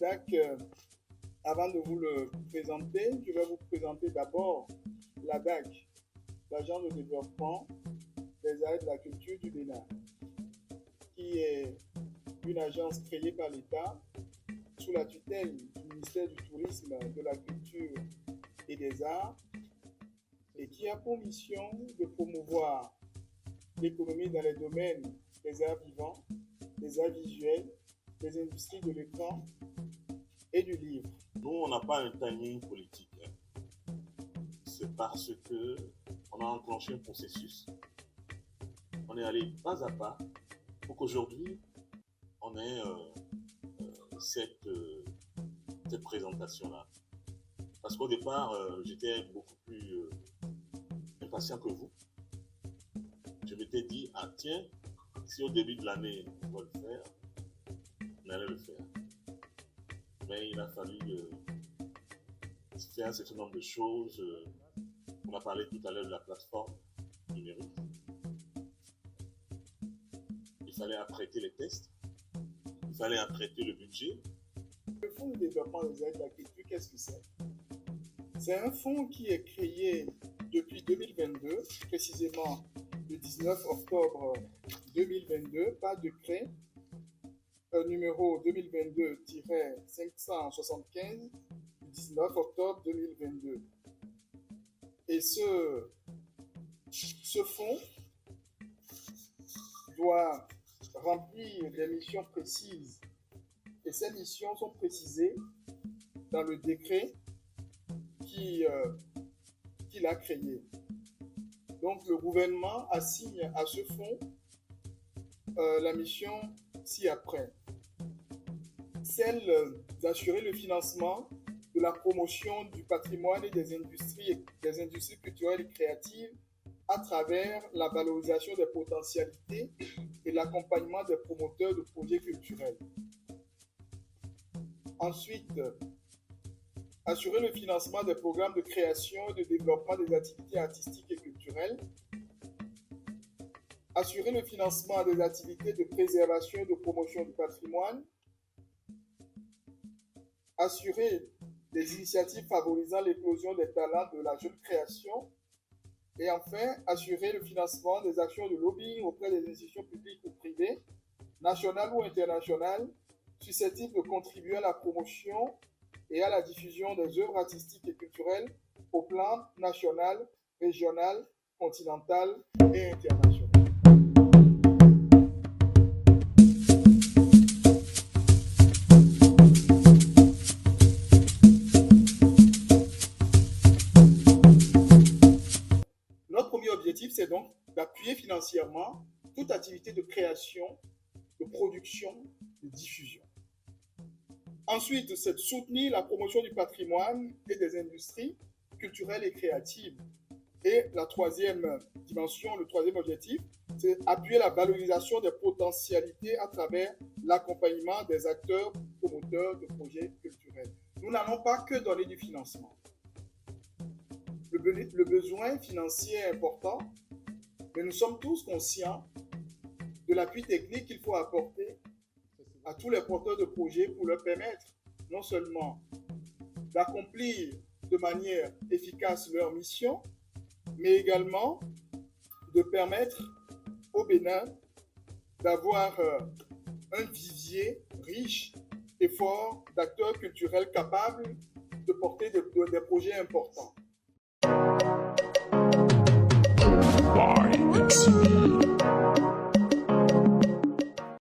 DAC, avant de vous le présenter, je vais vous présenter d'abord la DAC, l'Agence de développement des arts et de la culture du Bénin, qui est une agence créée par l'État sous la tutelle du ministère du Tourisme, de la Culture et des Arts, et qui a pour mission de promouvoir l'économie dans les domaines des arts vivants, des arts visuels, des industries de l'écran et du livre. Nous, on n'a pas un timing politique. C'est parce qu'on a enclenché un processus. On est allé pas à pas pour qu'aujourd'hui, on ait cette présentation-là. Parce qu'au départ, j'étais beaucoup plus impatient que vous. Je m'étais dit, ah tiens, si au début de l'année, on va le faire, on allait le faire. Mais il a fallu faire un certain nombre de choses. On a parlé tout à l'heure de la plateforme numérique. Il fallait apprêter les tests. Il fallait apprêter le budget. Le Fonds de développement des arts et de la culture, qu'est-ce que c'est? C'est un fonds qui est créé depuis 2022, précisément le 19 octobre 2022, par décret numéro 2022-575 du 19 octobre 2022. Et ce fonds doit remplir des missions précises. Et ces missions sont précisées dans le décret qu'il a créé. Donc le gouvernement assigne à ce fonds la mission ci-après. Celle d'assurer le financement de la promotion du patrimoine et des industries culturelles et créatives à travers la valorisation des potentialités et l'accompagnement des promoteurs de projets culturels. Ensuite, assurer le financement des programmes de création et de développement des activités artistiques et culturelles. Assurer le financement des activités de préservation et de promotion du patrimoine. Assurer les initiatives favorisant l'éclosion des talents de la jeune création. Et enfin, assurer le financement des actions de lobbying auprès des institutions publiques ou privées, nationales ou internationales, susceptibles de contribuer à la promotion et à la diffusion des œuvres artistiques et culturelles au plan national, régional, continental et international. Notre premier objectif, c'est donc d'appuyer financièrement toute activité de création, de production, de diffusion. Ensuite, c'est de soutenir la promotion du patrimoine et des industries culturelles et créatives. Et la troisième dimension, le troisième objectif, c'est appuyer la valorisation des potentialités à travers l'accompagnement des acteurs promoteurs de projets culturels. Nous n'allons pas que donner du financement. Le besoin financier est important, mais nous sommes tous conscients de l'appui technique qu'il faut apporter à tous les porteurs de projets pour leur permettre non seulement d'accomplir de manière efficace leur mission, mais également de permettre au Bénin d'avoir un vivier riche et fort d'acteurs culturels capables de porter des projets importants.